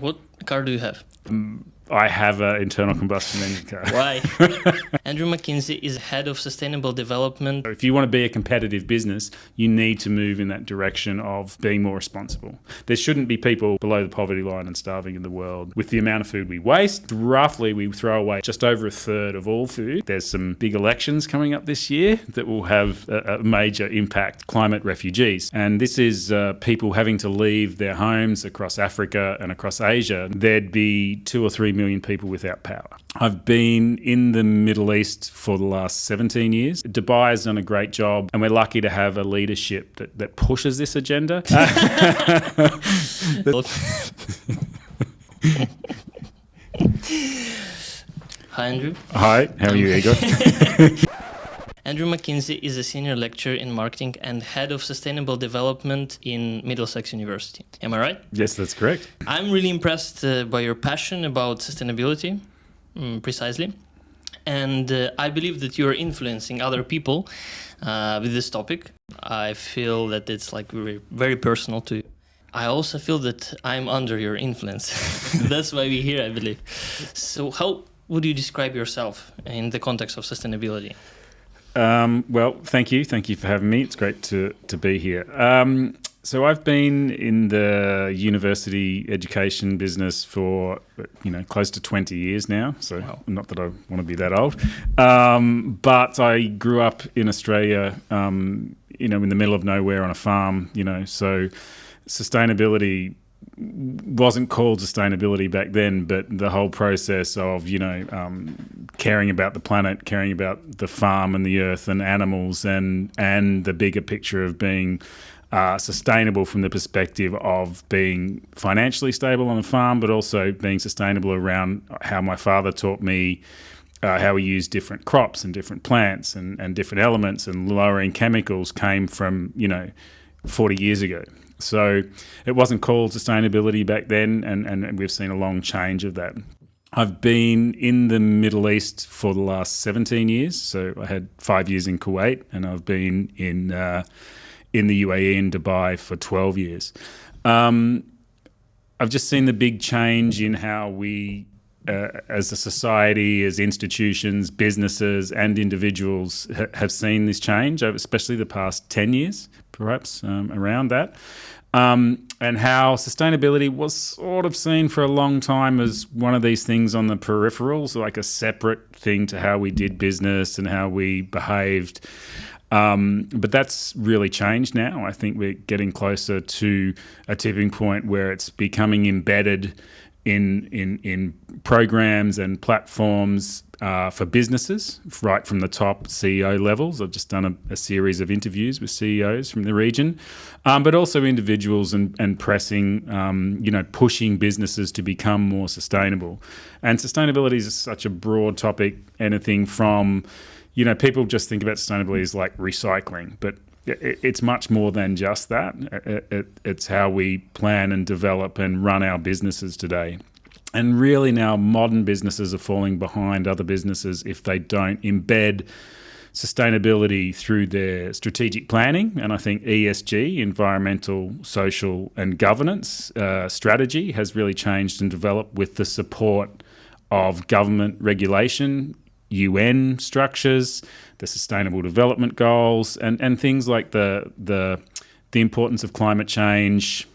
What car do you have? I have an internal combustion engine car. Why? Andrew McKenzie is head of sustainable development. If you want to be a competitive business, you need to move in that direction of being more responsible. There shouldn't be people below the poverty line and starving in the world. With the amount of food we waste, roughly we throw away just over a third of all food. There's some big elections coming up this year that will have a major impact, climate refugees. And this is people having to leave their homes across Africa and across Asia. There'd be 2 or 3 million people without power. I've been in the Middle East for the last 17 years. Dubai has done a great job, and we're lucky to have a leadership that pushes this agenda. Hi, Andrew. Hi, how are you, Igor? Andrew McKenzie is a senior lecturer in marketing and head of sustainable development in Middlesex University. Am I right? Yes, that's correct. I'm really impressed by your passion about sustainability, precisely. And I believe that you're influencing other people with this topic. I feel that it's like very, very personal to you. I also feel that I'm under your influence. That's why we're here, I believe. So how would you describe yourself in the context of sustainability? Well, thank you. Thank you for having me. It's great to be here. So I've been in the university education business for, close to 20 years now. So wow. Not that I want to be that old. But I grew up in Australia, in the middle of nowhere on a farm, so sustainability wasn't called sustainability back then, but the whole process of, caring about the planet, caring about the farm and the earth and animals and the bigger picture of being sustainable from the perspective of being financially stable on the farm, but also being sustainable around how my father taught me how we use different crops and different plants and different elements, and lowering chemicals came from, 40 years ago. So it wasn't called sustainability back then, and we've seen a long change of that. I've been in the Middle East for the last 17 years. So I had 5 years in Kuwait, and I've been in the UAE and Dubai for 12 years. I've just seen the big change in how we, as a society, as institutions, businesses and individuals have seen this change, especially the past 10 years, perhaps, around that. And how sustainability was sort of seen for a long time as one of these things on the peripherals, like a separate thing to how we did business and how we behaved. But that's really changed now. I think we're getting closer to a tipping point where it's becoming embedded in programs and platforms for businesses, right from the top CEO levels. I've just done a series of interviews with CEOs from the region, but also individuals and pressing, pushing businesses to become more sustainable. And sustainability is such a broad topic, anything from, people just think about sustainability as like recycling, but it's much more than just that. It's how we plan and develop and run our businesses today. And really now modern businesses are falling behind other businesses if they don't embed sustainability through their strategic planning. And I think ESG, environmental, social and governance strategy, has really changed and developed with the support of government regulation, UN structures, the Sustainable Development Goals, and things like the importance of climate change,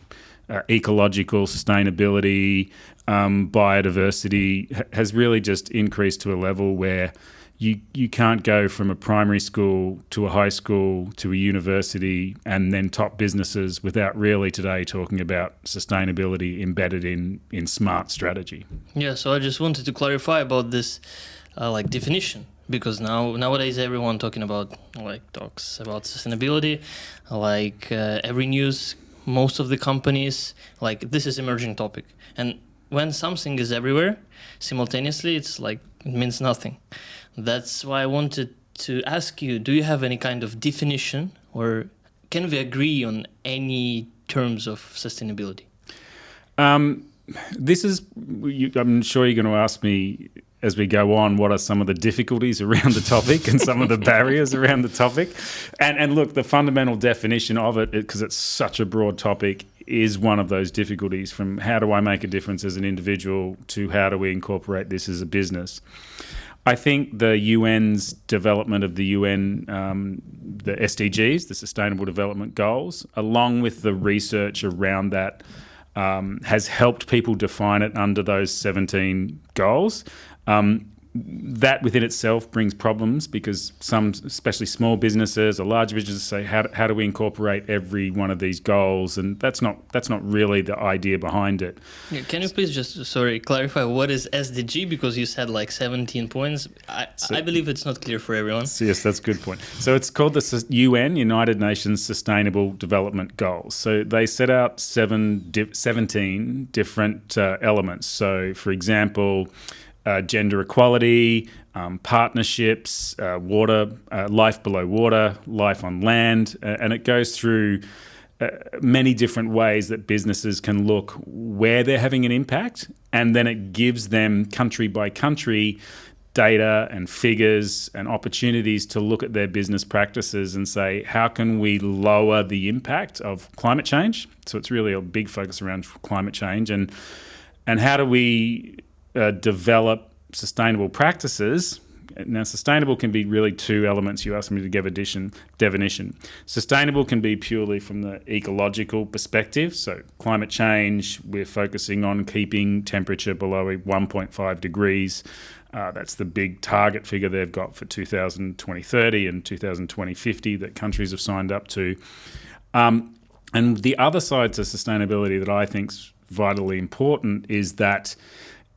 ecological sustainability, biodiversity has really just increased to a level where you can't go from a primary school to a high school to a university and then top businesses without really today talking about sustainability embedded in smart strategy. Yeah, so I just wanted to clarify about this definition, because nowadays everyone talks about sustainability, every news, most of the companies, this is emerging topic. And when something is everywhere simultaneously, it means nothing. That's why I wanted to ask you, do you have any kind of definition, or can we agree on any terms of sustainability? I'm sure you're going to ask me as we go on, what are some of the difficulties around the topic and some of the barriers around the topic? And look, the fundamental definition of it, because it's such a broad topic, is one of those difficulties, from how do I make a difference as an individual to how do we incorporate this as a business. I think the UN's development of the UN, the SDGs, the Sustainable Development Goals, along with the research around that, has helped people define it under those 17 goals. That within itself brings problems, because some, especially small businesses or large businesses, say, how do we incorporate every one of these goals? And that's not really the idea behind it. Yeah, can you please just, clarify what is SDG? Because you said like 17 points. I believe it's not clear for everyone. Yes, that's a good point. So it's called the UN, United Nations Sustainable Development Goals. So they set out 17 different elements. So, for example, gender equality, partnerships, water, life below water, life on land, and it goes through many different ways that businesses can look where they're having an impact, and then it gives them country by country data and figures and opportunities to look at their business practices and say, how can we lower the impact of climate change? So it's really a big focus around climate change, and how do we develop sustainable practices. Now, sustainable can be really two elements. You asked me to give definition. Sustainable can be purely from the ecological perspective. So climate change, we're focusing on keeping temperature below 1.5 degrees. That's the big target figure they've got for 2020-30 and 2020-50 that countries have signed up to. And the other side to sustainability that I think is vitally important is that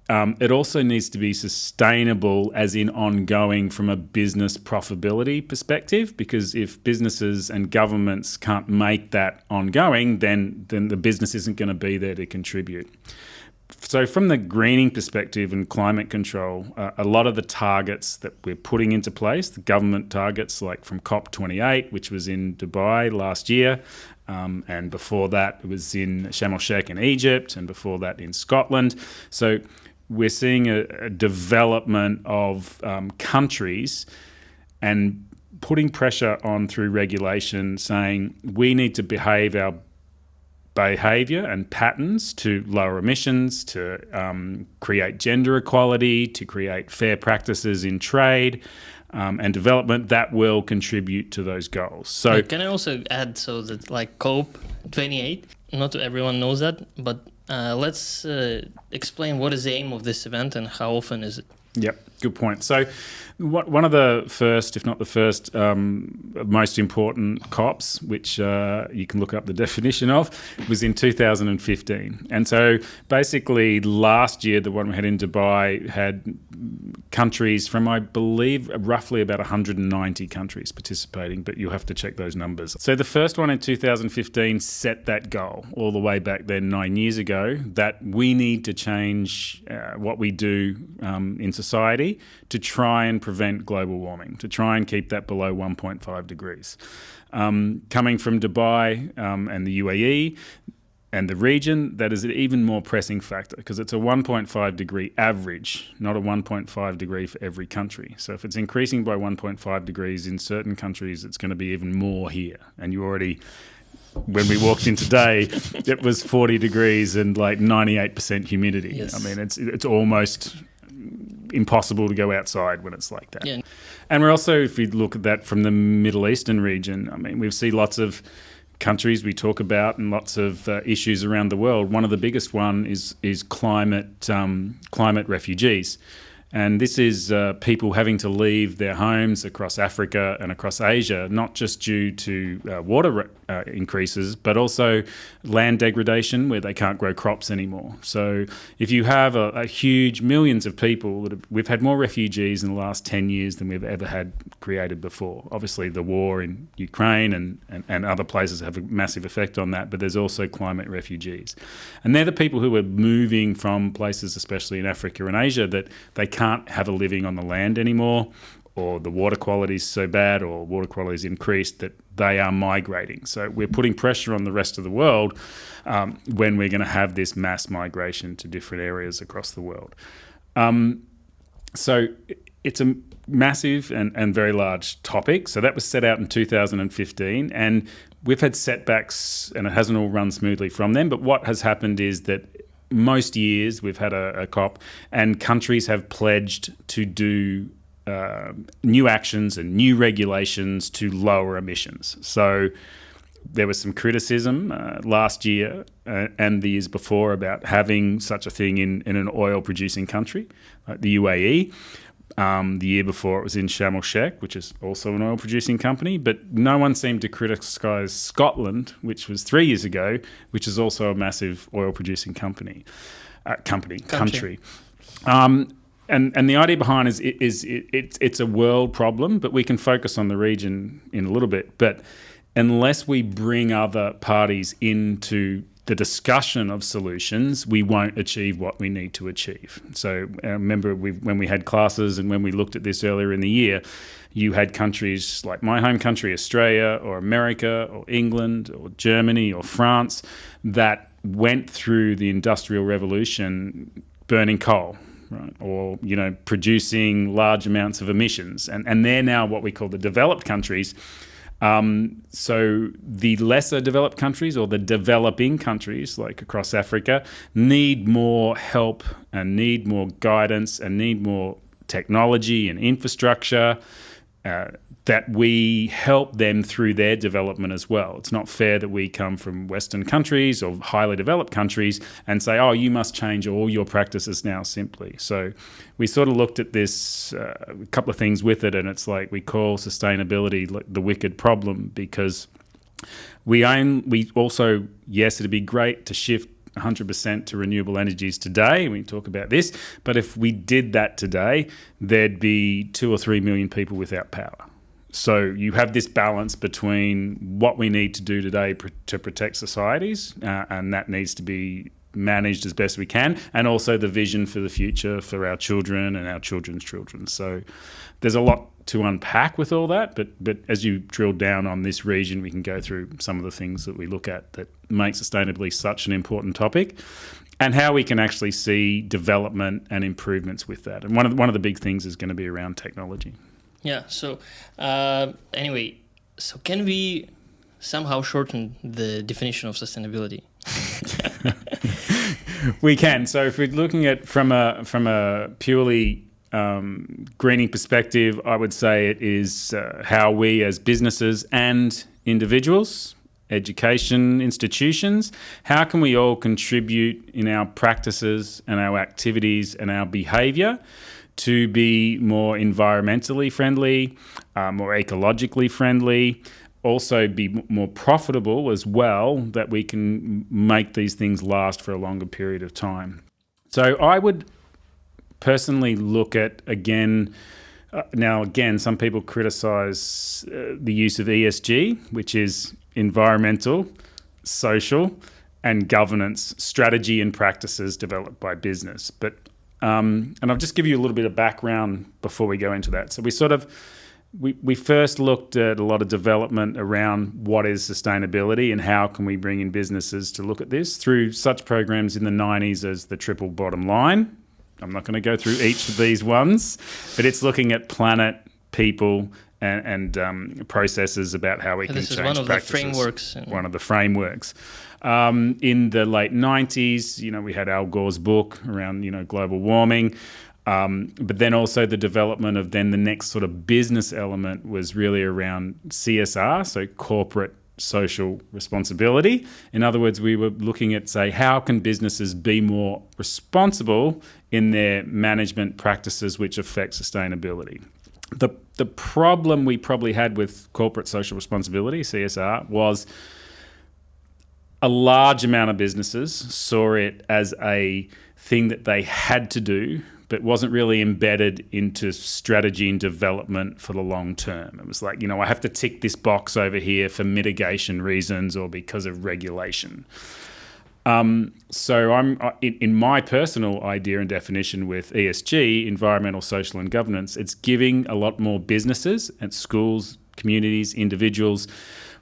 it also needs to be sustainable, as in ongoing from a business profitability perspective, because if businesses and governments can't make that ongoing, then the business isn't going to be there to contribute. So from the greening perspective and climate control, a lot of the targets that we're putting into place, the government targets like from COP28, which was in Dubai last year, and before that it was in Sharm el-Sheikh in Egypt, and before that in Scotland. So we're seeing a development of countries and putting pressure on through regulation, saying we need to behave our behaviour and patterns to lower emissions, to create gender equality, to create fair practices in trade and development that will contribute to those goals. So can I also add, so that like COP28, not everyone knows that, but let's explain what is the aim of this event and how often is it? Yep, good point. So one of the first, if not the first, most important COPs, which you can look up the definition of, was in 2015. And so basically last year, the one we had in Dubai had countries from, I believe, roughly about 190 countries participating, but you'll have to check those numbers. So the first one in 2015 set that goal all the way back then 9 years ago, that we need to change what we do in society to try and prevent global warming, to try and keep that below 1.5 degrees. Coming from Dubai and the UAE and the region, that is an even more pressing factor, because it's a 1.5 degree average, not a 1.5 degree for every country. So if it's increasing by 1.5 degrees in certain countries, it's going to be even more here. And you already, when we walked in today, it was 40 degrees and like 98% humidity. Yes. I mean, it's almost impossible to go outside when it's like that. Yeah. And we're also, if we look at that from the Middle Eastern region, I mean, we see lots of countries we talk about and lots of issues around the world. One of the biggest one is climate refugees. And this is people having to leave their homes across Africa and across Asia, not just due to water increases, but also land degradation where they can't grow crops anymore. So if you have a huge millions of people, we've had more refugees in the last 10 years than we've ever had created before. Obviously, the war in Ukraine and other places have a massive effect on that, but there's also climate refugees. And they're the people who are moving from places, especially in Africa and Asia, that they can't have a living on the land anymore, or the water quality is so bad, or water quality is increased, that they are migrating. So we're putting pressure on the rest of the world when we're going to have this mass migration to different areas across the world. So it's a massive and very large topic. So that was set out in 2015, and we've had setbacks and it hasn't all run smoothly from them. But what has happened is that most years we've had a COP and countries have pledged to do new actions and new regulations to lower emissions. So there was some criticism last year and the years before about having such a thing in an oil-producing country, like the UAE. The year before it was in Sharm el-Sheikh, which is also an oil-producing company. But no one seemed to criticise Scotland, which was 3 years ago, which is also a massive oil-producing country. And the idea behind is it's a world problem, but we can focus on the region in a little bit. But unless we bring other parties into the discussion of solutions, we won't achieve what we need to achieve. So I remember when we had classes and when we looked at this earlier in the year, you had countries like my home country, Australia, or America, or England, or Germany, or France, that went through the Industrial Revolution burning coal. Right, or producing large amounts of emissions, and they're now what we call the developed countries. So the lesser developed countries or the developing countries, like across Africa, need more help and need more guidance and need more technology and infrastructure that we help them through their development as well. It's not fair that we come from Western countries or highly developed countries and say, oh, you must change all your practices now simply. So we sort of looked at this, a couple of things with it, and it's like we call sustainability like the wicked problem, because we also, yes, it'd be great to shift 100% to renewable energies today. We talk about this, but if we did that today, there'd be 2 or 3 million people without power. So you have this balance between what we need to do today to protect societies, and that needs to be managed as best we can, and also the vision for the future for our children and our children's children. So there's a lot to unpack with all that, but as you drill down on this region, we can go through some of the things that we look at that make sustainability such an important topic, and how we can actually see development and improvements with that. And one of the big things is going to be around technology. Yeah. So anyway, so can we somehow shorten the definition of sustainability? We can. So if we're looking at from a purely greening perspective, I would say it is how we as businesses and individuals, education institutions, how can we all contribute in our practices and our activities and our behaviour to be more environmentally friendly, more ecologically friendly, also be more profitable as well, that we can make these things last for a longer period of time. So I would personally look at, some people criticise the use of ESG, which is environmental, social, and governance strategy and practices developed by business. But and I'll just give you a little bit of background before we go into that. So we first looked at a lot of development around what is sustainability and how can we bring in businesses to look at this through such programs in the 90s as the Triple Bottom Line. I'm not going to go through each of these ones, but it's looking at planet, people, and processes about how we can change practices. This is one of the frameworks. One of the frameworks. In the late 90s, we had Al Gore's book around, global warming. But then also the development of then the next sort of business element was really around CSR, so corporate social responsibility. In other words, we were looking at, say, how can businesses be more responsible in their management practices which affect sustainability. The problem we probably had with corporate social responsibility, CSR, was a large amount of businesses saw it as a thing that they had to do, but wasn't really embedded into strategy and development for the long term. It was like, I have to tick this box over here for mitigation reasons or because of regulation. So I'm in my personal idea and definition with ESG, environmental, social and governance, it's giving a lot more businesses and schools, communities, individuals,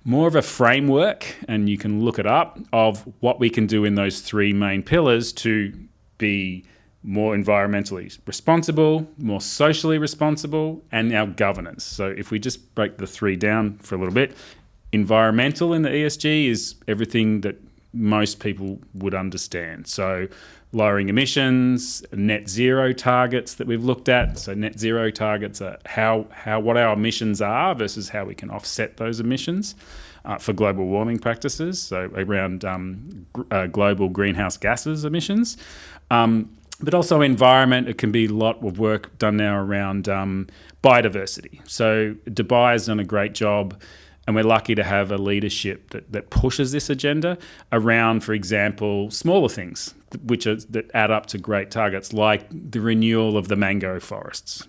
more of a framework, and you can look it up, of what we can do in those three main pillars to be more environmentally responsible, more socially responsible, and our governance. So if we just break the three down for a little bit, Environmental in the ESG is everything that most people would understand. So lowering emissions, net zero targets that we've looked at. So net zero targets are what our emissions are versus how we can offset those emissions for global warming practices. So around global greenhouse gases emissions. But also environment, it can be a lot of work done now around biodiversity. So Dubai has done a great job, and we're lucky to have a leadership that pushes this agenda around, for example, smaller things that add up to great targets, like the renewal of the mangrove forests,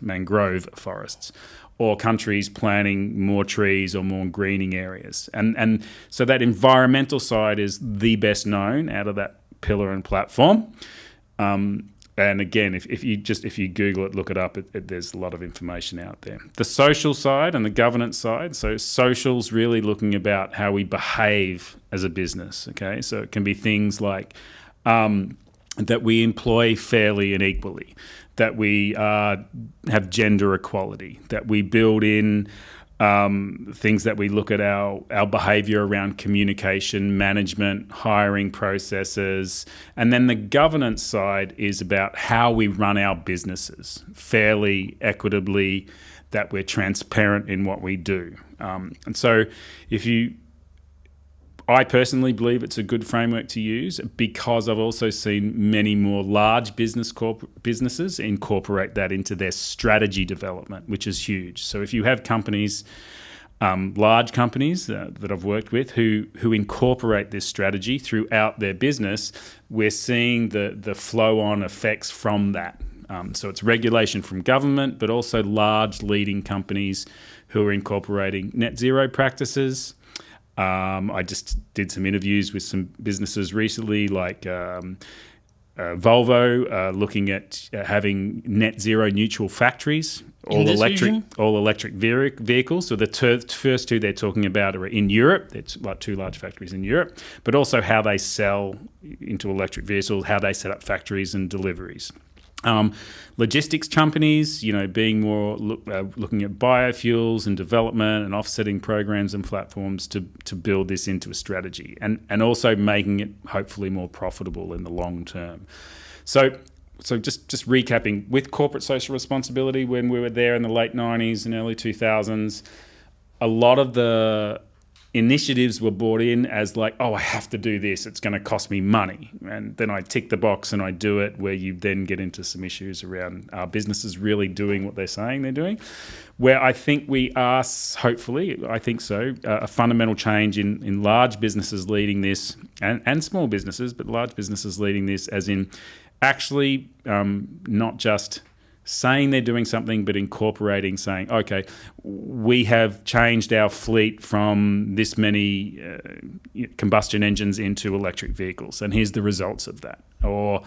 or countries planting more trees or more greening areas. And so that environmental side is the best known out of that pillar and platform. And again, if you Google it, look it up, there's a lot of information out there. The social side and the governance side. So social's really looking about how we behave as a business. Okay, so it can be things like that we employ fairly and equally, that we have gender equality, that we build in things that we look at our behaviour around communication, management, hiring processes. And then the governance side is about how we run our businesses fairly, equitably, that we're transparent in what we do. And so I personally believe it's a good framework to use because I've also seen many more large businesses incorporate that into their strategy development, which is huge. So if you have companies, large companies that I've worked with who incorporate this strategy throughout their business, we're seeing the flow-on effects from that. So it's regulation from government, but also large leading companies who are incorporating net zero practices. I just did some interviews with some businesses recently, like Volvo, looking at having net zero neutral factories, all electric vehicles. So the first two they're talking about are in Europe. It's like 2 large factories in Europe, but also how they sell into electric vehicles, how they set up factories and deliveries. Logistics companies, being more looking at biofuels and development and offsetting programs and platforms to build this into a strategy and also making it hopefully more profitable in the long term. So just recapping, with corporate social responsibility, when we were there in the late 90s and early 2000s, a lot of the initiatives were brought in as like, I have to do this, it's going to cost me money. And then I tick the box and I do it, where you then get into some issues around our businesses really doing what they're saying they're doing. Where I think we are, hopefully, I think so, a fundamental change in large businesses leading this and small businesses, but large businesses leading this, as in actually not just saying they're doing something, but incorporating, saying, okay, we have changed our fleet from this many combustion engines into electric vehicles, and here's the results of that. Or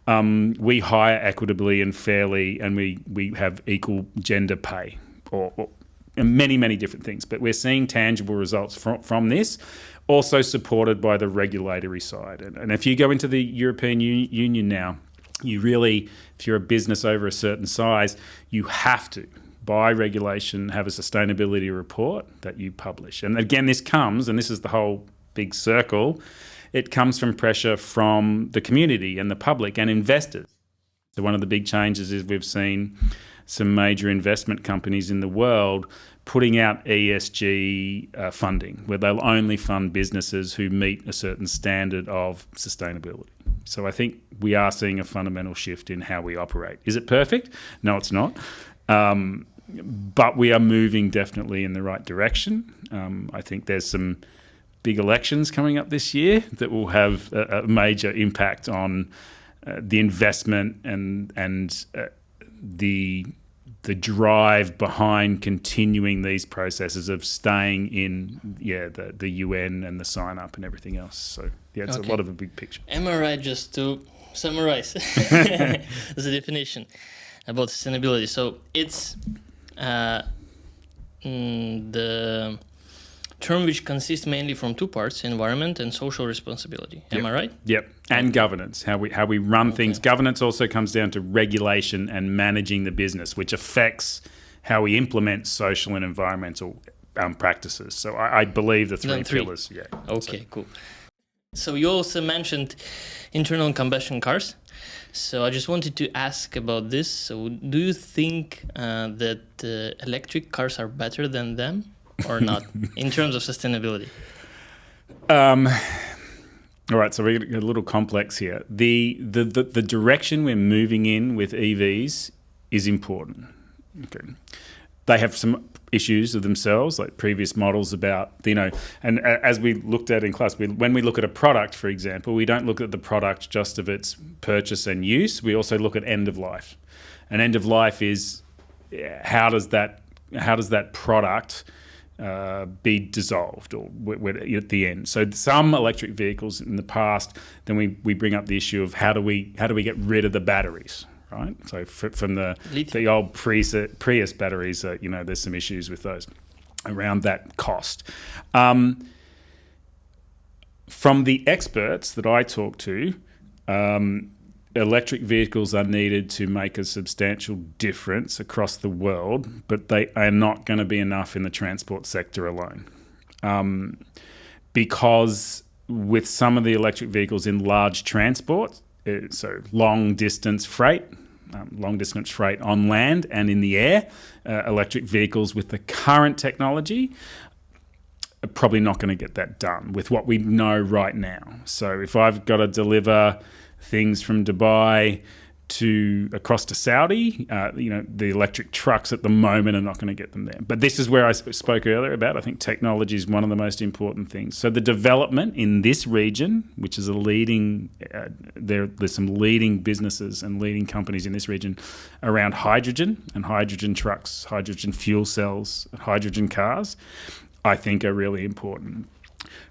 we hire equitably and fairly, and we have equal gender pay, or many, many different things. But we're seeing tangible results from this, also supported by the regulatory side. And if you go into the European Union now, you really, if you're a business over a certain size, you have to, by regulation, have a sustainability report that you publish. And again, this is the whole big circle, it comes from pressure from the community and the public and investors. So one of the big changes is we've seen some major investment companies in the world putting out ESG funding, where they'll only fund businesses who meet a certain standard of sustainability. So I think we are seeing a fundamental shift in how we operate. Is it perfect? No, it's not. But we are moving definitely in the right direction. I think there's some big elections coming up this year that will have a major impact on the investment and the drive behind continuing these processes of staying in the UN and the sign up and everything else. So it's a lot of a big picture. Am I right, just to summarize the definition about sustainability? So it's the term which consists mainly from 2 parts: environment and social responsibility. Am I right? Yep. And governance, how we run things. Governance also comes down to regulation and managing the business, which affects how we implement social and environmental practices. So I believe the three Then three. pillars. Yeah. Okay, cool. So you also mentioned internal combustion cars. So I just wanted to ask about this. So do you think that electric cars are better than them or not in terms of sustainability? All right, so we're a little complex here. The direction we're moving in with EVs is important. Okay. They have some issues of themselves, like previous models about, and as we looked at in class, when we look at a product, for example, we don't look at the product just of its purchase and use. We also look at end of life. And end of life is how does that product be dissolved or at the end. So some electric vehicles in the past, then we bring up the issue of how do we get rid of the batteries. Right, so from the old Prius batteries, there's some issues with those around that cost. From the experts that I talk to, electric vehicles are needed to make a substantial difference across the world, but they are not going to be enough in the transport sector alone, because with some of the electric vehicles in large transport, so long distance freight on land and in the air, electric vehicles with the current technology are probably not going to get that done with what we know right now. So if I've got to deliver things from Dubai across to Saudi, the electric trucks at the moment are not going to get them there. But this is where I spoke earlier about, I think technology is one of the most important things. So the development in this region, which is a leading, there's some leading businesses and leading companies in this region around hydrogen and hydrogen trucks, hydrogen fuel cells, hydrogen cars, I think are really important.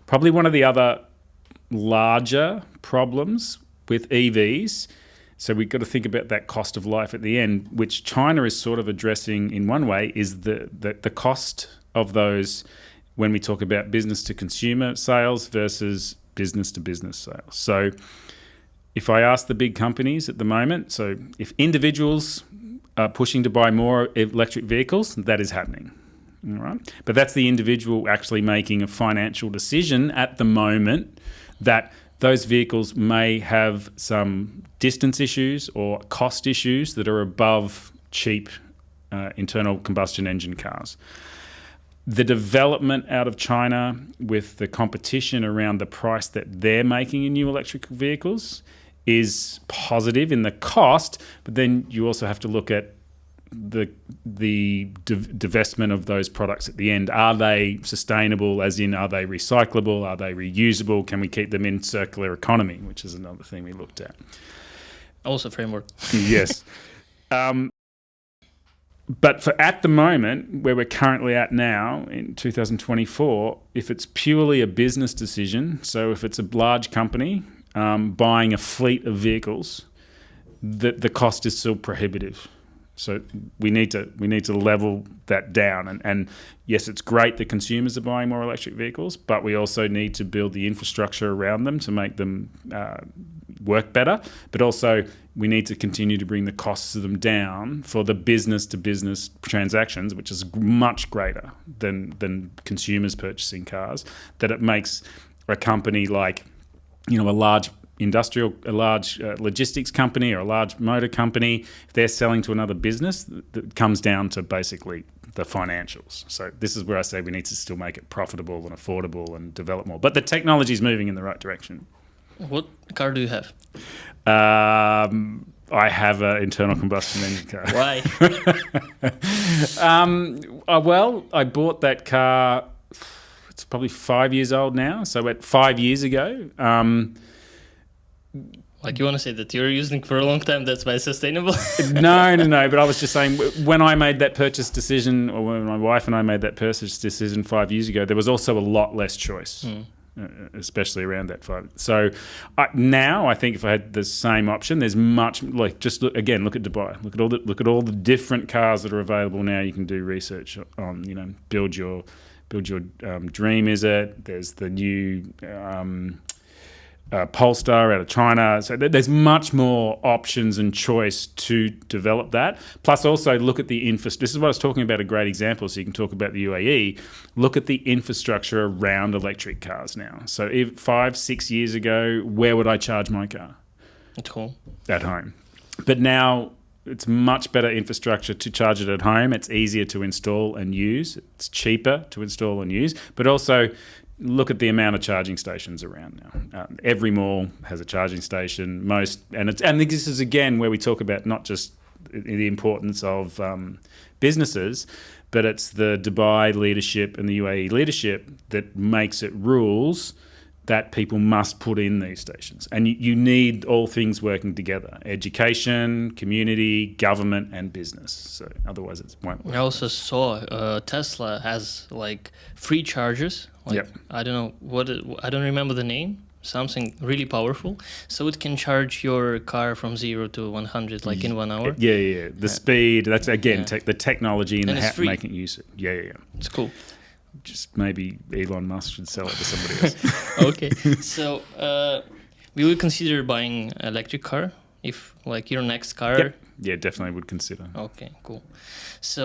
Probably one of the other larger problems with EVs, so we've got to think about that cost of life at the end, which China is sort of addressing in one way, is the cost of those when we talk about business to consumer sales versus business to business sales. So if I ask the big companies at the moment, so if individuals are pushing to buy more electric vehicles, that is happening. All right. But that's the individual actually making a financial decision at the moment that those vehicles may have some distance issues or cost issues that are above cheap internal combustion engine cars. The development out of China with the competition around the price that they're making in new electric vehicles is positive in the cost, but then you also have to look at the divestment of those products at the end. Are they sustainable, as in are they recyclable, are they reusable, can we keep them in circular economy, which is another thing we looked at. Also framework. Yes. But for at the moment, where we're currently at now in 2024, if it's purely a business decision, so if it's a large company buying a fleet of vehicles, the cost is still prohibitive. So we need to level that down. And yes, it's great that consumers are buying more electric vehicles, but we also need to build the infrastructure around them to make them work better. But also we need to continue to bring the costs of them down for the business-to-business transactions, which is much greater than consumers purchasing cars, that it makes a company like, a large logistics company or a large motor company, if they're selling to another business, that comes down to basically the financials. So this is where I say we need to still make it profitable and affordable and develop more. But the technology is moving in the right direction. What car do you have? I have an internal combustion engine car. Why? Well, I bought that car, it's probably 5 years old now. So 5 years ago, like you want to say that you're using it for a long time, that's why it's sustainable? No. But I was just saying, when I made that purchase decision, or when my wife and I made that purchase decision 5 years ago, there was also a lot less choice, especially around that 5. So now I think if I had the same option, there's much look at Dubai. Look at all the different cars that are available now. You can do research on, build your dream. Is it? There's the new Polestar out of China. So there's much more options and choice to develop that. Plus also look at the infrastructure. This is what I was talking about, a great example, so you can talk about the UAE. Look at the infrastructure around electric cars now. So 5-6 years ago, where would I charge my car? At home. At home. But now it's much better infrastructure to charge it at home. It's easier to install and use. It's cheaper to install and use. But also look at the amount of charging stations around now. Every mall has a charging station. And this is again where we talk about not just the importance of businesses, but it's the Dubai leadership and the UAE leadership that makes it rules that people must put in these stations. And you need all things working together: education, community, government, and business. So otherwise it won't work. I also saw Tesla has like free chargers. Like, yep. I don't know I don't remember the name. Something really powerful, so it can charge your car from 0 to 100 like in 1 hour. Yeah. The speed. That's again the technology and making use of it. Yeah. It's cool. Just maybe Elon Musk should sell it to somebody else. Okay, so we would consider buying an electric car if like your next car. Yep. Yeah, definitely would consider. Okay, cool. So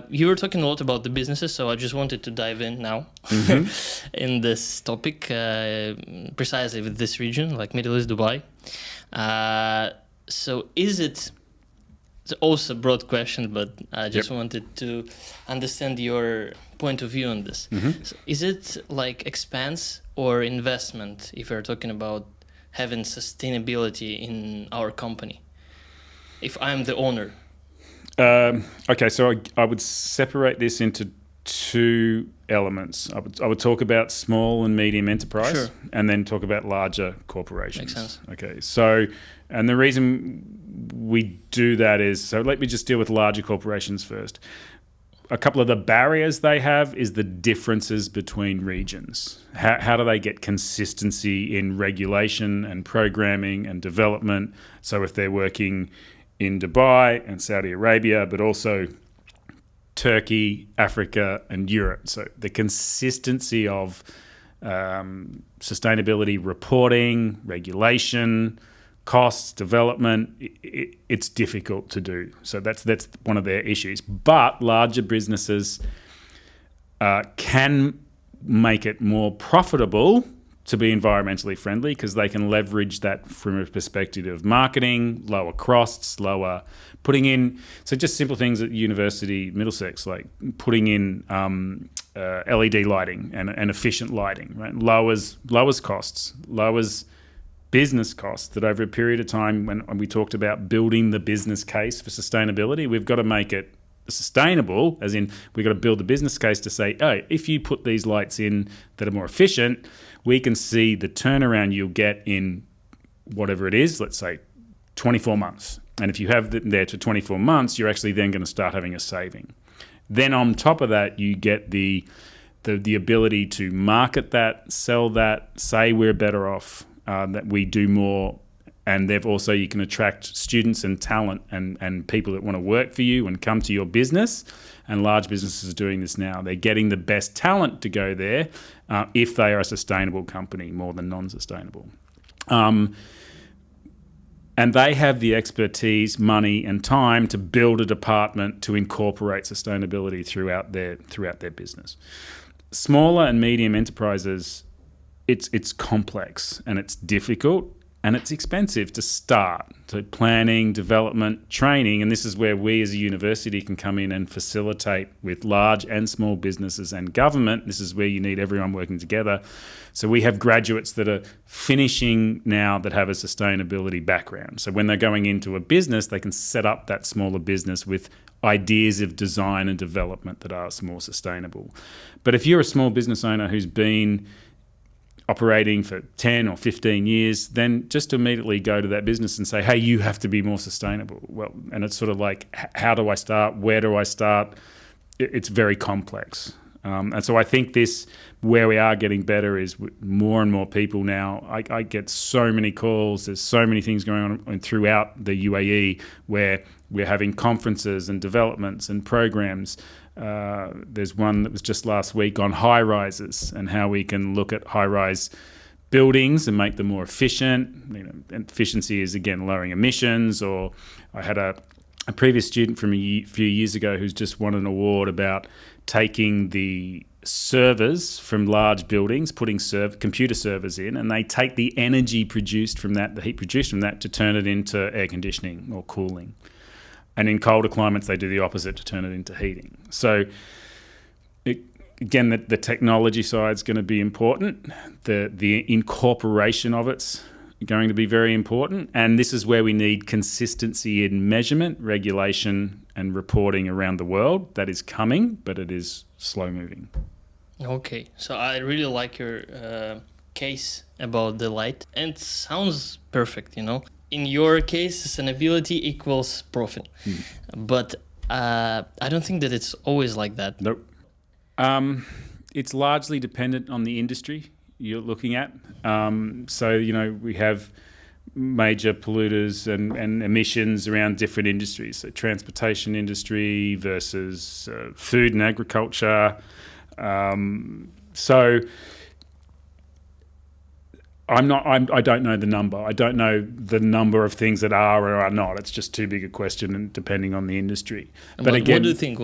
you were talking a lot about the businesses, so I just wanted to dive in now in this topic, precisely with this region, like Middle East, Dubai. So is it, it's also a broad question, but I just wanted to understand your point of view on this. So is it like expense or investment if you're talking about having sustainability in our company? If I'm the owner? Okay, so I would separate this into two elements. I would talk about small and medium enterprise, and then talk about larger corporations. Makes sense. Okay, so, and the reason we do that is, so let me just deal with larger corporations first. A couple of the barriers they have is the differences between regions. How do they get consistency in regulation and programming and development? So if they're working in Dubai and Saudi Arabia, but also Turkey, Africa, and Europe. So the consistency of sustainability reporting, regulation, costs, development, it's difficult to do. So that's one of their issues. But larger businesses can make it more profitable to be environmentally friendly because they can leverage that from a perspective of marketing, lower costs, putting in, so just simple things at University Middlesex, like putting in LED lighting and efficient lighting, right? Lowers costs, lowers business costs, that over a period of time when we talked about building the business case for sustainability, we've got to make it sustainable, as in we've got to build the business case to say, oh, if you put these lights in that are more efficient, we can see the turnaround you'll get in whatever it is, let's say 24 months. And if you have it there to 24 months, you're actually then going to start having a saving. Then on top of that, you get the ability to market that, sell that, say we're better off, that we do more. And you can attract students and talent and people that want to work for you and come to your business. And large businesses are doing this now. They're getting the best talent to go there if they are a sustainable company more than non-sustainable. And they have the expertise, money, and time to build a department to incorporate sustainability throughout their business. Smaller and medium enterprises, it's complex and it's difficult. And it's expensive to start. So planning, development, training, and this is where we as a university can come in and facilitate with large and small businesses and government. This is where you need everyone working together. So we have graduates that are finishing now that have a sustainability background. So when they're going into a business, they can set up that smaller business with ideas of design and development that are more sustainable. But if you're a small business owner who's been operating for 10 or 15 years, then just immediately go to that business and say, hey, you have to be more sustainable. Well, and it's sort of like, how do I start? Where do I start? It's very complex. And so I think where we are getting better is more and more people now. I get so many calls. There's so many things going on throughout the UAE where we're having conferences and developments and programs. There's one that was just last week on high rises and how we can look at high rise buildings and make them more efficient. And efficiency is, again, lowering emissions. Or I had a previous student from few years ago who's just won an award about taking the servers from large buildings, putting computer servers in, and they take the energy produced from that, the heat produced from that, to turn it into air conditioning or cooling. And in colder climates, they do the opposite, to turn it into heating. So again, the technology side is going to be important. The incorporation of it's going to be very important. And this is where we need consistency in measurement, regulation, and reporting around the world. That is coming, but it is slow moving. Okay, so I really like your case about the light, and it sounds perfect, In your case, sustainability equals profit. But I don't think that it's always like that. Nope. It's largely dependent on the industry you're looking at. So, we have major polluters and emissions around different industries. So transportation industry versus food and agriculture. So I don't know the number. I don't know the number of things that are or are not. It's just too big a question, and depending on the industry. But again, what do you think?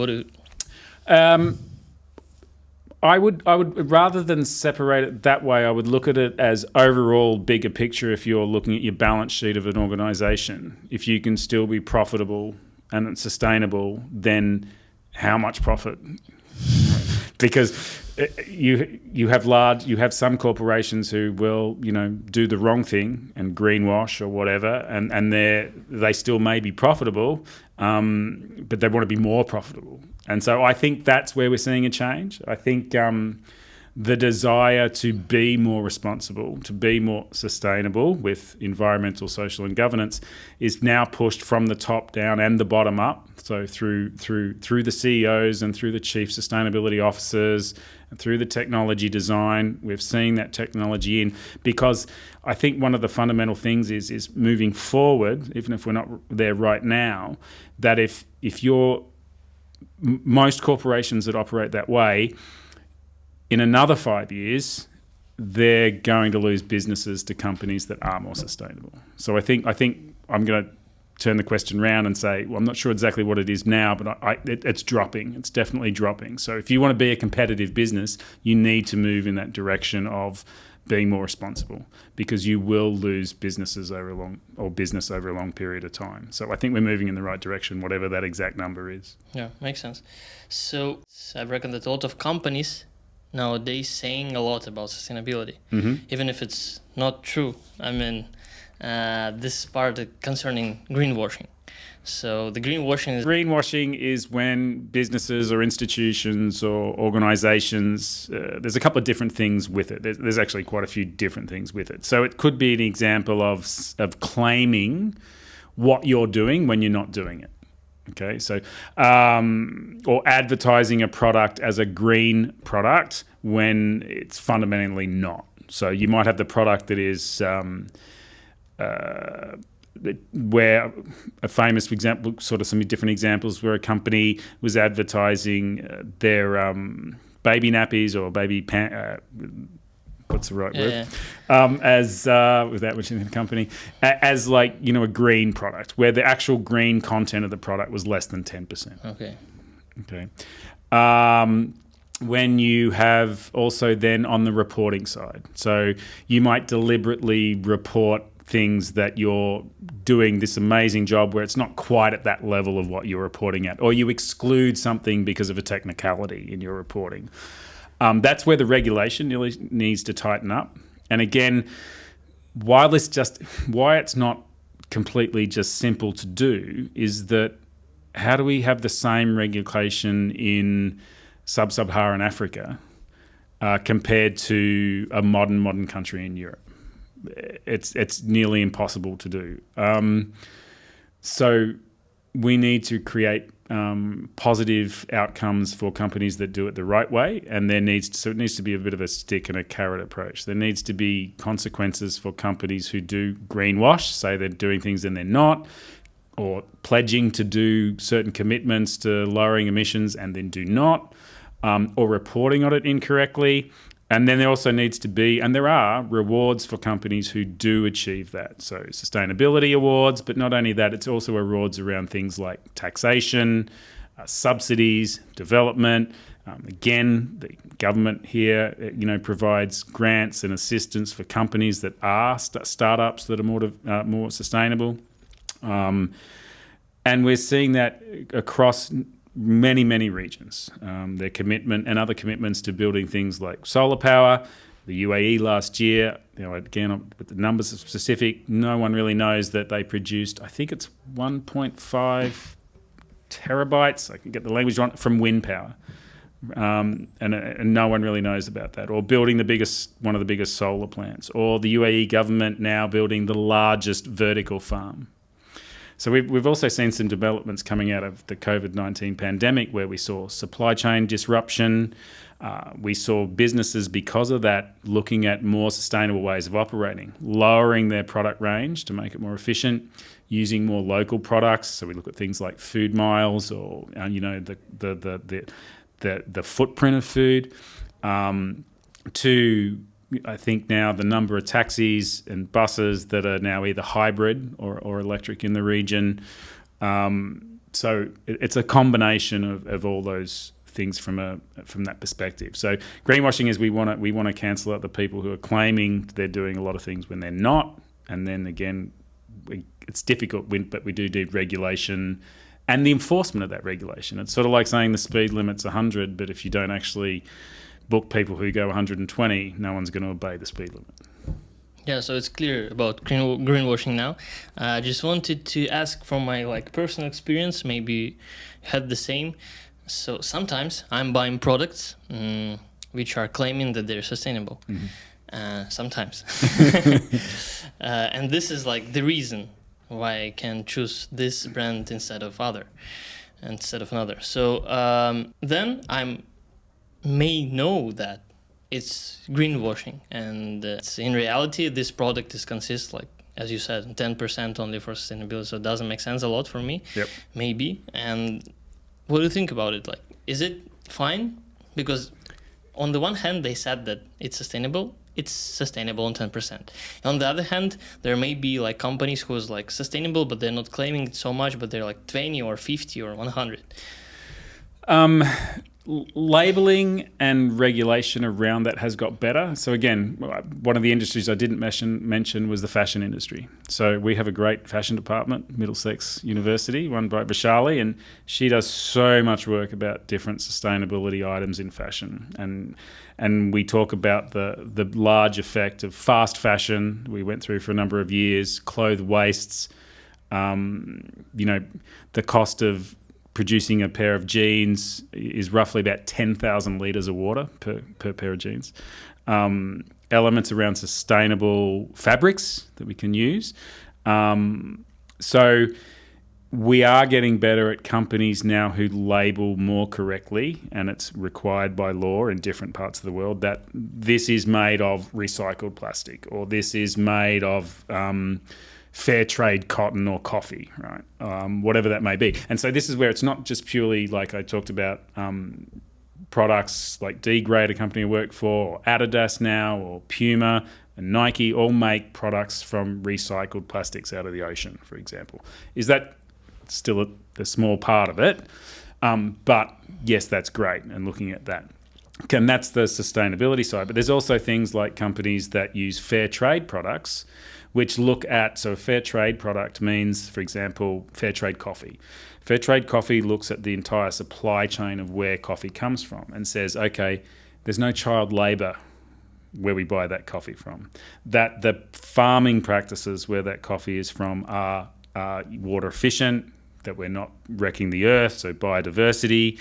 I would rather than separate it that way, I would look at it as overall bigger picture. If you're looking at your balance sheet of an organisation, if you can still be profitable and it's sustainable, then how much profit? Because you have some corporations who will do the wrong thing and greenwash or whatever, and they still may be profitable, but they want to be more profitable. And so I think that's where we're seeing a change. I think the desire to be more responsible, to be more sustainable with environmental, social, and governance is now pushed from the top down and the bottom up. So through the CEOs and through the chief sustainability officers and through the technology design, we've seen that technology in, because I think one of the fundamental things is moving forward, even if we're not there right now, that if you're most corporations that operate that way, in another 5 years, they're going to lose businesses to companies that are more sustainable. So I think I'm going to turn the question around and say, well, I'm not sure exactly what it is now, but it's dropping. It's definitely dropping. So if you want to be a competitive business, you need to move in that direction of being more responsible, because you will lose businesses over a long period of time. So I think we're moving in the right direction, whatever that exact number is. Yeah, makes sense. So I reckon that a lot of companies nowadays saying a lot about sustainability, even if it's not true. I mean, this part concerning greenwashing. So the greenwashing is when businesses or institutions or organizations, there's a couple of different things with it. There's actually quite a few different things with it. So it could be an example of claiming what you're doing when you're not doing it. Okay, so or advertising a product as a green product when it's fundamentally not. So you might have the product that is where a famous example, sort of some different examples, where a company was advertising their baby nappies or baby what's the right word? As without mentioning the company, as like a green product, where the actual green content of the product was less than 10%. Okay. When you have also then on the reporting side, so you might deliberately report things that you're doing this amazing job where it's not quite at that level of what you're reporting at, or you exclude something because of a technicality in your reporting. That's where the regulation really needs to tighten up. And again, why it's not completely just simple to do is that how do we have the same regulation in sub-Saharan Africa compared to a modern country in Europe? It's nearly impossible to do. So we need to create positive outcomes for companies that do it the right way, and it needs to be a bit of a stick and a carrot approach. There needs to be consequences for companies who do greenwash, say they're doing things and they're not, or pledging to do certain commitments to lowering emissions and then do not, or reporting on it incorrectly. And then there also needs to be, and there are rewards for companies who do achieve that. So sustainability awards, but not only that, it's also awards around things like taxation, subsidies, development. Again, the government here, provides grants and assistance for companies that are startups that are more sustainable. And we're seeing that across many, many regions. Their commitment and other commitments to building things like solar power. The UAE last year, again, with the numbers are specific, no one really knows that they produced, I think it's 1.5 terabytes, I can get the language wrong, from wind power. And no one really knows about that. Or building one of the biggest solar plants. Or the UAE government now building the largest vertical farm. So we've also seen some developments coming out of the COVID-19 pandemic where we saw supply chain disruption. We saw businesses, because of that, looking at more sustainable ways of operating, lowering their product range to make it more efficient, using more local products. So we look at things like food miles or the footprint of food. To I think now the number of taxis and buses that are now either hybrid or electric in the region. So it's a combination of all those things from that perspective. So greenwashing is we want to cancel out the people who are claiming they're doing a lot of things when they're not. And then again, it's difficult, but we do need regulation and the enforcement of that regulation. It's sort of like saying the speed limit's 100, but if you don't actually book people who go 120, no one's going to obey the speed limit. Yeah, so it's clear about greenwashing now. I just wanted to ask from my personal experience, maybe you had the same. So sometimes I'm buying products which are claiming that they're sustainable. Mm-hmm. Sometimes. And this is the reason why I can choose this brand instead of another. So then I may know that it's greenwashing, and in reality this product consists, as you said, 10% only for sustainability, so it doesn't make sense a lot for me. Yep. Maybe. And what do you think about it? Is it fine? Because on the one hand they said that it's sustainable on 10%. On the other hand, there may be companies who's sustainable, but they're not claiming it so much, but they're 20 or 50 or 100. Labeling and regulation around that has got better. So again, one of the industries I didn't mention was the fashion industry. So we have a great fashion department, Middlesex University, run by Vishali, and she does so much work about different sustainability items in fashion. And we talk about the large effect of fast fashion we went through for a number of years, clothes wastes, the cost of producing a pair of jeans is roughly about 10,000 litres of water per pair of jeans. Elements around sustainable fabrics that we can use. So we are getting better at companies now who label more correctly, and it's required by law in different parts of the world, that this is made of recycled plastic, or this is made of fair trade cotton or coffee, right? Whatever that may be. And so this is where it's not just purely, like I talked about, products like D-Grade, a company I work for, or Adidas now, or Puma and Nike all make products from recycled plastics out of the ocean, for example. Is that still a small part of it? But yes, that's great, and looking at that. And that's the sustainability side. But there's also things like companies that use fair trade products, which look at, so a fair trade product means, for example, fair trade coffee. Fair trade coffee looks at the entire supply chain of where coffee comes from and says, okay, there's no child labour where we buy that coffee from. That the farming practices where that coffee is from are water efficient, that we're not wrecking the earth, so biodiversity,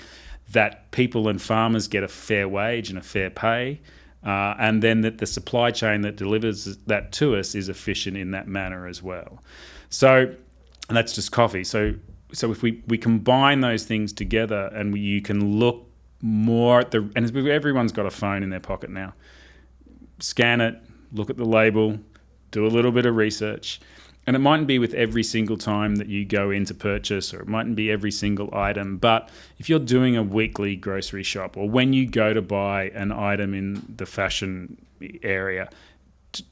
that people and farmers get a fair wage and a fair pay, and then that the supply chain that delivers that to us is efficient in that manner as well. So, and that's just coffee. So if we combine those things together, and you can look more at and everyone's got a phone in their pocket now. Scan it, look at the label, do a little bit of research, And it mightn't be with every single time that you go in to purchase, or it mightn't be every single item. But if you're doing a weekly grocery shop, or when you go to buy an item in the fashion area,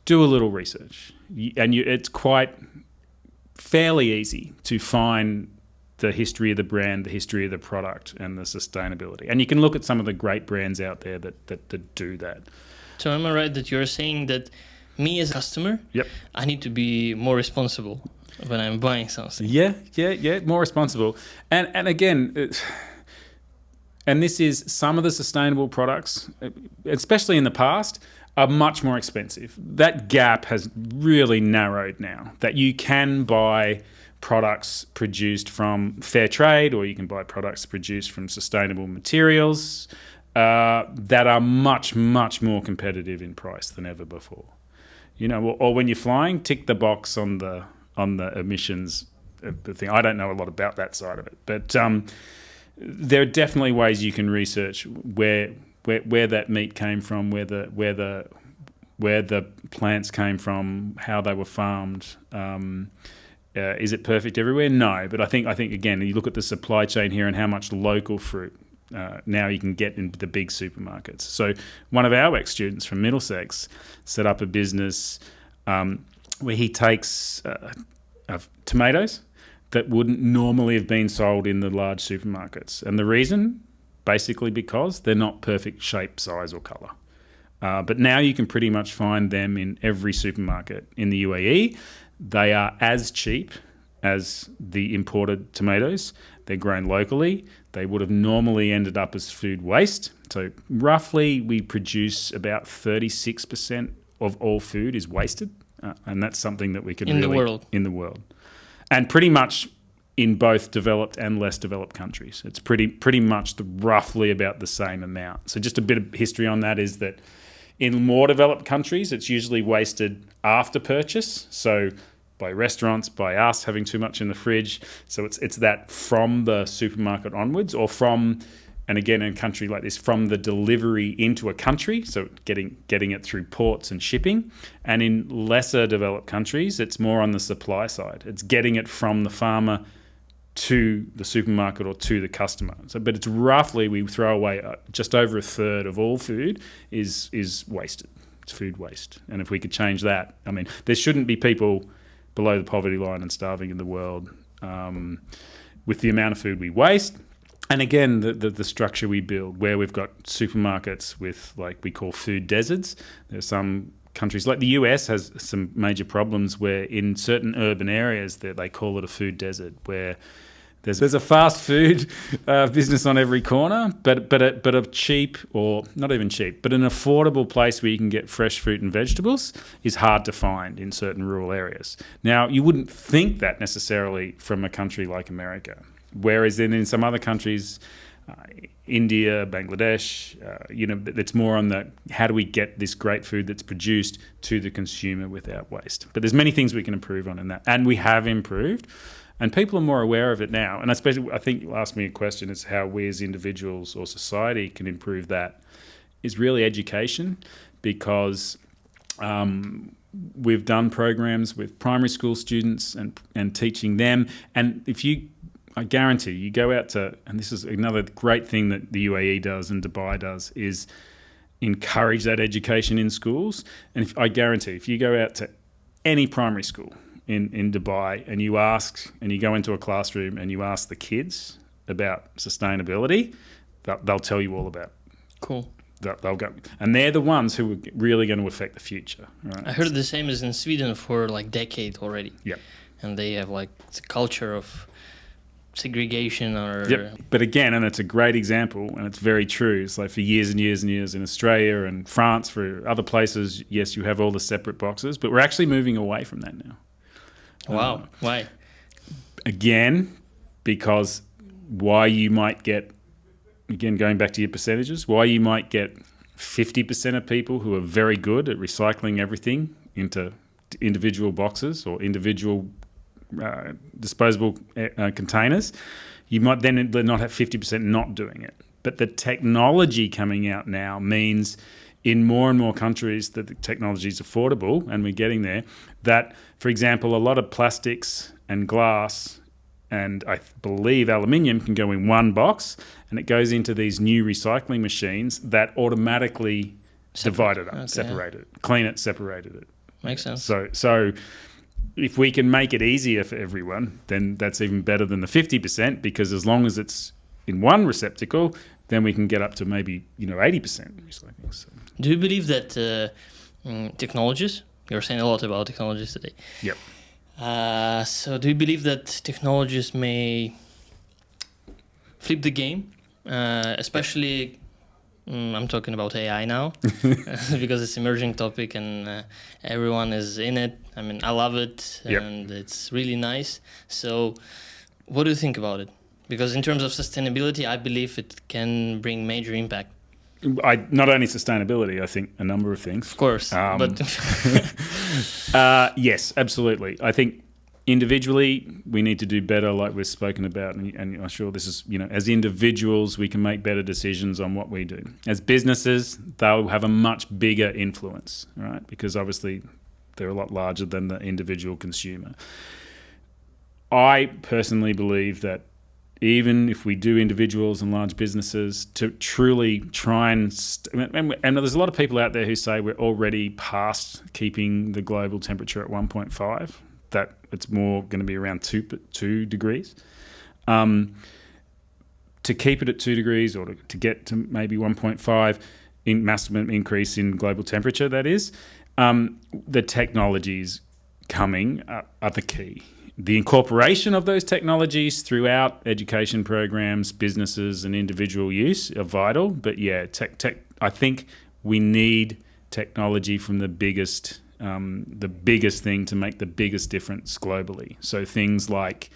do a little research. It's quite fairly easy to find the history of the brand, the history of the product, and the sustainability. And you can look at some of the great brands out there that do that. So am I right that you're saying that me as a customer, Yep, I need to be more responsible when I'm buying something? Yeah, more responsible. And again, and this is some of the sustainable products, especially in the past, are much more expensive. That gap has really narrowed now, that you can buy products produced from fair trade, or you can buy products produced from sustainable materials that are much, much more competitive in price than ever before. You know, or when you're flying, tick the box on the emissions thing. I don't know a lot about that side of it, but there are definitely ways you can research where that meat came from, where the plants came from, how they were farmed. Is it perfect everywhere? No, but I think again, you look at the supply chain here and how much local fruit now you can get in the big supermarkets. So one of our ex-students from Middlesex set up a business where he takes tomatoes that wouldn't normally have been sold in the large supermarkets. And the reason, basically because they're not perfect shape, size or colour. But now you can pretty much find them in every supermarket in the UAE. They are as cheap as the imported tomatoes. They're grown locally. They would have normally ended up as food waste. So roughly we produce about 36% of all food is wasted. And that's something that we could in the world. And pretty much in both developed and less developed countries. It's pretty much roughly about the same amount. So just a bit of history on that is that in more developed countries, it's usually wasted after purchase. So by restaurants, by us having too much in the fridge. So it's that from the supermarket onwards, or from, and again in a country like this, from the delivery into a country, so getting it through ports and shipping. And in lesser developed countries, it's more on the supply side. It's getting it from the farmer to the supermarket or to the customer. So, but it's roughly, we throw away just over a third of all food is wasted. It's food waste. And if we could change that, I mean, there shouldn't be people below the poverty line and starving in the world with the amount of food we waste. And again, the structure we build, where we've got supermarkets with, like we call food deserts. There's some countries, like the US has some major problems where in certain urban areas that they call it a food desert, where there's a fast food business on every corner, but a cheap, or not even cheap, but an affordable place where you can get fresh fruit and vegetables is hard to find in certain rural areas. Now, you wouldn't think that necessarily from a country like America, whereas in some other countries, India, Bangladesh, it's more on the how do we get this great food that's produced to the consumer without waste. But there's many things we can improve on in that, and we have improved. And people are more aware of it now. And especially, I think you asked me a question, is how we as individuals or society can improve that, is really education, because we've done programs with primary school students and teaching them. And I guarantee you go out to, and this is another great thing that the UAE does and Dubai does, is encourage that education in schools. And I guarantee if you go out to any primary school in Dubai and you go into a classroom and you ask the kids about sustainability, they'll tell you all about it. Cool. They'll go, and they're the ones who are really going to affect the future. Right? I heard the same is in Sweden for like decades already. Yeah. And they have like a culture of segregation or... Yep. But again, and it's a great example, and it's very true. It's like for years and years and years in Australia and France, for other places, yes, you have all the separate boxes, but we're actually moving away from that now. Wow. Why? Again, because why you might get, again, going back to your percentages, why you might get 50% of people who are very good at recycling everything into individual boxes or individual disposable containers, you might then not have 50% not doing it. But the technology coming out now means in more and more countries that the technology is affordable, and we're getting there, that, for example, a lot of plastics and glass and I believe aluminium can go in one box, and it goes into these new recycling machines that automatically divide it up, separate it, clean it, separated it. Makes sense. So if we can make it easier for everyone, then that's even better than the 50%, because as long as it's in one receptacle, then we can get up to maybe 80% recycling. So. Do you believe that technologies? You're saying a lot about technologies today. Yep. So do you believe that technologies may flip the game, especially? I'm talking about AI now because it's an emerging topic and everyone is in it. I mean, I love it and it's really nice. So what do you think about it? Because in terms of sustainability, I believe it can bring major impact. Not only sustainability, I think a number of things. Of course, but yes, absolutely. I think individually we need to do better, like we've spoken about, and I'm sure this is, as individuals we can make better decisions on what we do. As businesses, they'll have a much bigger influence, right? Because obviously they're a lot larger than the individual consumer. I personally believe that even if we do individuals and large businesses to truly try and there's a lot of people out there who say we're already past keeping the global temperature at 1.5, that it's more going to be around 2 degrees. To keep it at 2 degrees, or to get to maybe 1.5 in maximum increase in global temperature, that is, the technologies coming are the key. The incorporation of those technologies throughout education programs, businesses, and individual use are vital. But yeah, I think we need technology from the biggest thing to make the biggest difference globally. So things like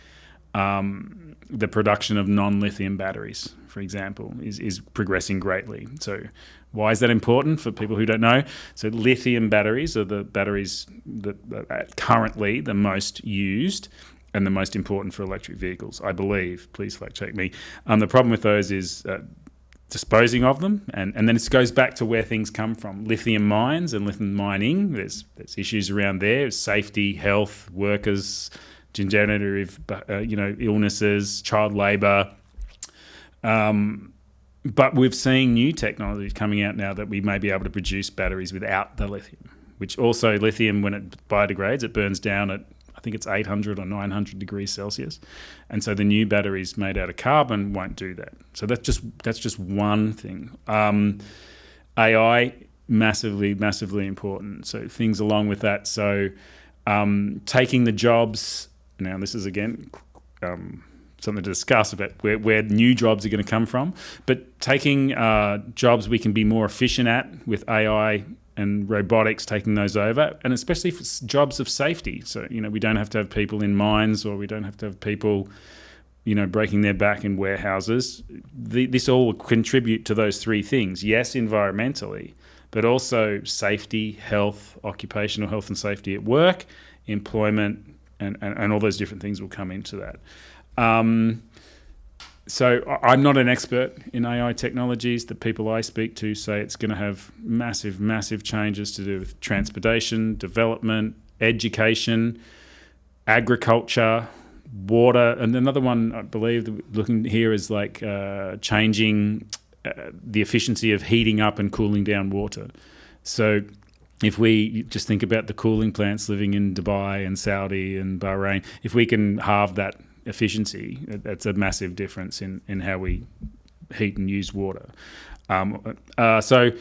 the production of non-lithium batteries, for example, is progressing greatly. So why is that important for people who don't know? So lithium batteries are the batteries that are currently the most used and the most important for electric vehicles, I believe. Please fact check me. The problem with those is disposing of them, and then it goes back to where things come from. Lithium mines and lithium mining, there's issues around there, safety, health, workers, degenerative illnesses, child labour. But we're seeing new technologies coming out now that we may be able to produce batteries without the lithium, which also lithium, when it biodegrades, it burns down at, I think it's 800 or 900 degrees Celsius. And so the new batteries made out of carbon won't do that. So that's just one thing. AI, massively, massively important. So things along with that. So taking the jobs, now this is again something to discuss about where new jobs are going to come from, but taking jobs we can be more efficient at with AI and robotics, taking those over, and especially for jobs of safety. So, we don't have to have people in mines, or we don't have to have people, breaking their back in warehouses. This all will contribute to those three things. Yes, environmentally, but also safety, health, occupational health and safety at work, employment, and all those different things will come into that. So I'm not an expert in AI technologies. The people I speak to say it's going to have massive, massive changes to do with transportation, development, education, agriculture, water. And another one I believe looking here is like changing the efficiency of heating up and cooling down water. So if we just think about the cooling plants living in Dubai and Saudi and Bahrain, if we can halve that efficiency, that's a massive difference in how we heat and use water. So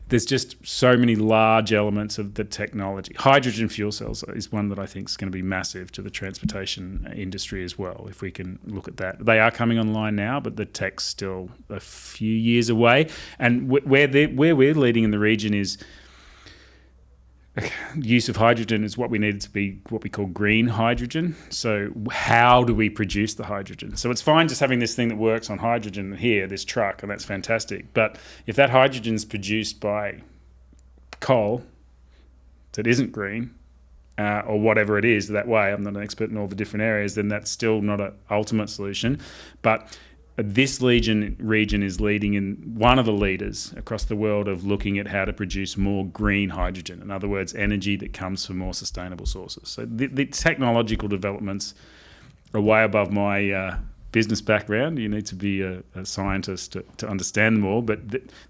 there's just so many large elements of the technology. Hydrogen fuel cells is one that I think is going to be massive to the transportation industry as well, if we can look at that. They are coming online now, but the tech's still a few years away. And where we're leading in the region is use of hydrogen is what we need to be what we call green hydrogen. So how do we produce the hydrogen? So it's fine just having this thing that works on hydrogen here, this truck, and that's fantastic. But if that hydrogen is produced by coal that isn't green, or whatever it is that way, I'm not an expert in all the different areas, then that's still not an ultimate solution. But this region is leading in one of the leaders across the world of looking at how to produce more green hydrogen. In other words, energy that comes from more sustainable sources. So the technological developments are way above my business background. You need to be a scientist to understand them all, but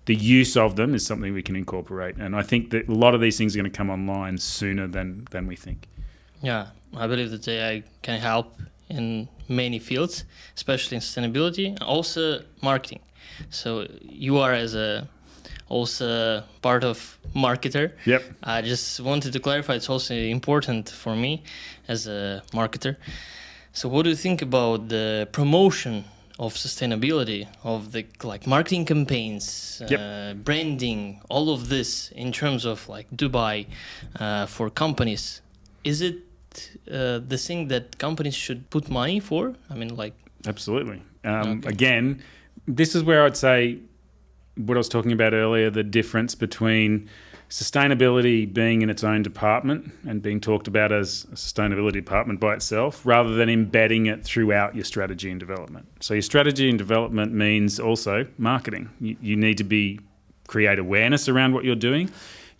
the use of them is something we can incorporate. And I think that a lot of these things are going to come online sooner than we think. Yeah, I believe that AI can help in many fields, especially in sustainability, also marketing. So you are also part of marketer. Yep. I just wanted to clarify, it's also important for me as a marketer. So what do you think about the promotion of sustainability, of the marketing campaigns, branding, all of this in terms of Dubai for companies? Is it the thing that companies should put money for? I mean, Absolutely. Again, this is where I'd say what I was talking about earlier, the difference between sustainability being in its own department and being talked about as a sustainability department by itself, rather than embedding it throughout your strategy and development. So your strategy and development means also marketing. You need to create awareness around what you're doing.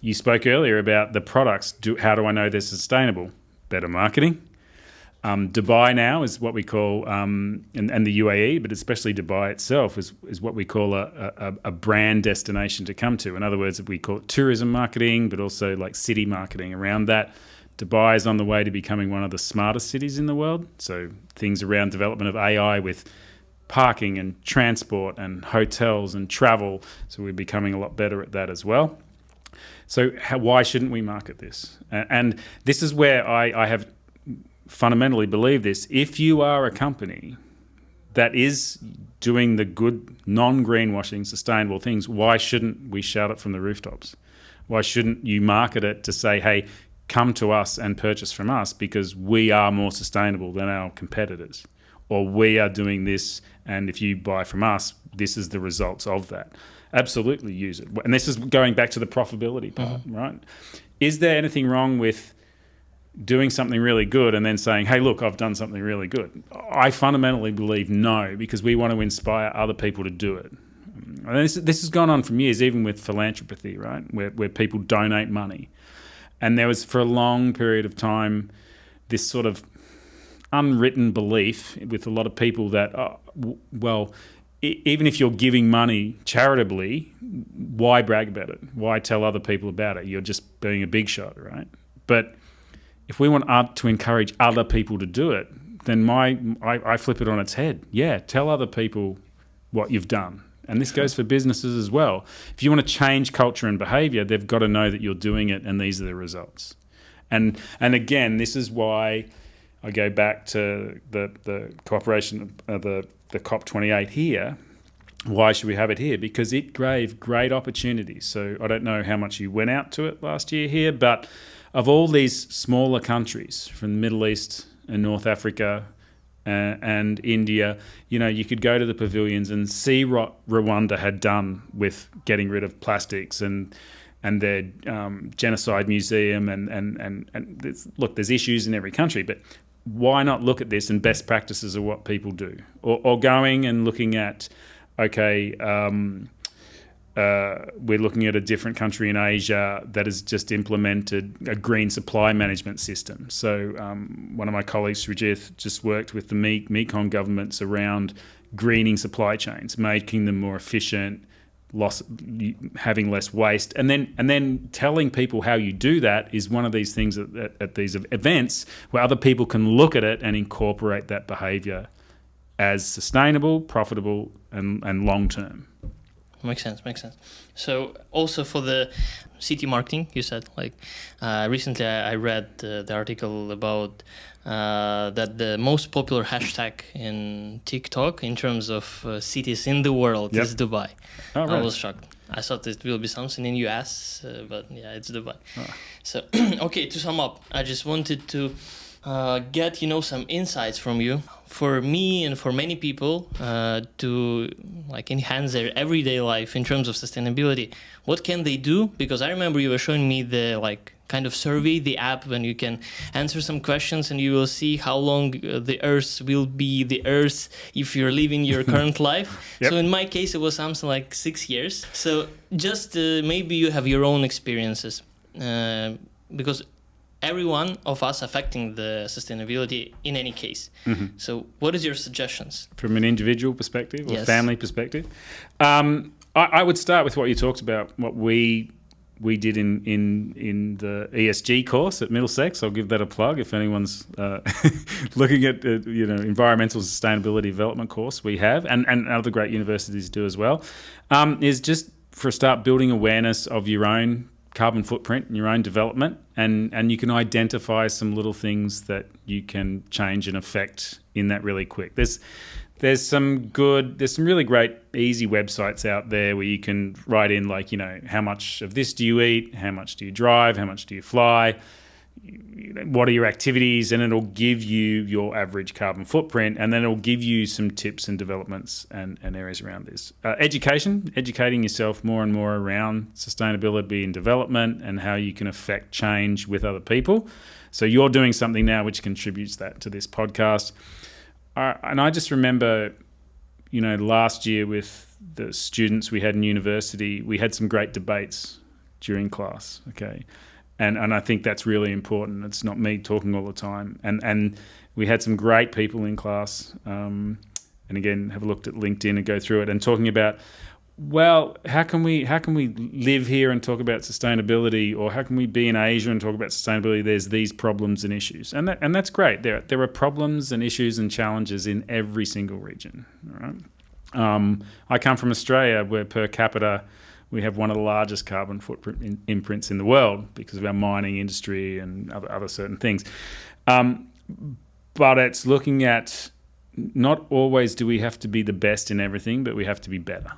You spoke earlier about the products. How do I know they're sustainable? Better marketing. Dubai now is what we call, and the UAE, but especially Dubai itself is what we call a brand destination to come to. In other words, we call it tourism marketing, but also city marketing around that. Dubai is on the way to becoming one of the smartest cities in the world. So things around development of AI with parking and transport and hotels and travel. So we're becoming a lot better at that as well. So why shouldn't we market this? And this is where I have fundamentally believe this. If you are a company that is doing the good, non-greenwashing, sustainable things, why shouldn't we shout it from the rooftops? Why shouldn't you market it to say, hey, come to us and purchase from us because we are more sustainable than our competitors? Or we are doing this, and if you buy from us, this is the results of that. Absolutely use it. And this is going back to the profitability part, right? Is there anything wrong with doing something really good and then saying, hey, look, I've done something really good? I fundamentally believe no, because we want to inspire other people to do it. And this has gone on for years, even with philanthropy, right, where people donate money. And there was, for a long period of time, this sort of unwritten belief with a lot of people that, even if you're giving money charitably, why brag about it? Why tell other people about it? You're just being a big shot, right? But if we want to encourage other people to do it, then I flip it on its head. Yeah, tell other people what you've done. And this goes for businesses as well. If you want to change culture and behaviour, they've got to know that you're doing it and these are the results. And again, this is why I go back to the cooperation of the COP28 here. Why should we have it here? Because it gave great opportunities. So I don't know how much you went out to it last year here, but of all these smaller countries from the Middle East and North Africa and India, you could go to the pavilions and see what Rwanda had done with getting rid of plastics and their genocide museum and look, there's issues in every country, but why not look at this and best practices of what people do? Or going and looking at, we're looking at a different country in Asia that has just implemented a green supply management system. So one of my colleagues, Srijith, just worked with the Mekong governments around greening supply chains, making them more efficient, having less waste, and then telling people how you do that is one of these things at these events where other people can look at it and incorporate that behaviour as sustainable, profitable, and long-term. Makes sense. So also for the city marketing, you said, recently I read the article about that the most popular hashtag in TikTok in terms of cities in the world is Dubai. Oh, right. I was shocked. I thought it will be something in US, but yeah, it's Dubai. Oh. So, okay, to sum up, I just wanted to get some insights from you for me and for many people to enhance their everyday life in terms of sustainability. What can they do? Because I remember you were showing me the kind of survey, the app, when you can answer some questions and you will see how long the Earth will be the Earth if you're living your current life. Yep. So in my case, it was something like 6 years. So just maybe you have your own experiences, because every one of us affecting the sustainability in any case. So what is your suggestions? From an individual perspective or Yes. family perspective? I would start with what you talked about, what we did in the ESG course at Middlesex. I'll give that a plug if anyone's looking at environmental sustainability development course we have, and other great universities do as well, is just for a start building awareness of your own carbon footprint and your own development, and you can identify some little things that you can change and affect in that really quick. There's some really great easy websites out there where you can write in, like, how much of this do you eat, how much do you drive, how much do you fly, what are your activities, and it'll give you your average carbon footprint, and then it'll give you some tips and developments and areas around this. Educating yourself more and more around sustainability and development and how you can affect change with other people. So you're doing something now which contributes that to this podcast. And I just remember, last year with the students we had in university, we had some great debates during class, okay? And I think that's really important. It's not me talking all the time. And we had some great people in class, and again, have a look at LinkedIn and go through it, and talking about, well, how can we live here and talk about sustainability, or how can we be in Asia and talk about sustainability? There's these problems and issues, and that's great. There are problems and issues and challenges in every single region. All right. I come from Australia, where per capita we have one of the largest carbon footprint imprints in the world because of our mining industry and other certain things. But it's looking at, not always do we have to be the best in everything, but we have to be better.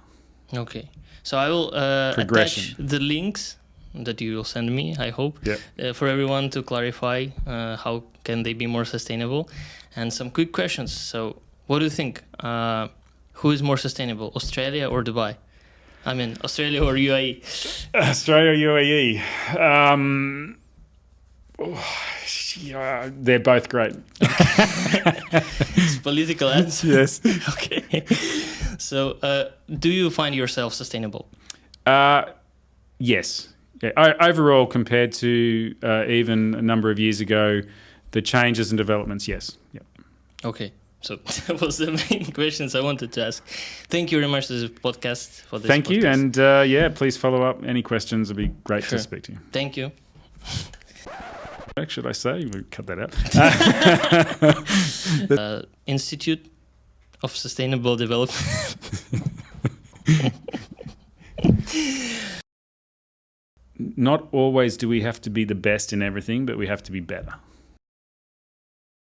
Okay, so I will attach the links that you will send me, I hope, for everyone to clarify how can they be more sustainable, and some quick questions. So what do you think? Who is more sustainable, Australia or Dubai? I mean, Australia or UAE? Australia or UAE? They're both great. It's political answer. Yes. Okay. So, do you find yourself sustainable? Yes. Yeah. Overall, compared to even a number of years ago, the changes and developments, yes. Yep. Okay. So that was the main questions I wanted to ask. Thank you very much for this podcast. Thank you. And please follow up. Any questions, it'd be great to speak to you. Thank you. Should I say? We'll cut that out. Institute of Sustainable Development. Not always do we have to be the best in everything, but we have to be better.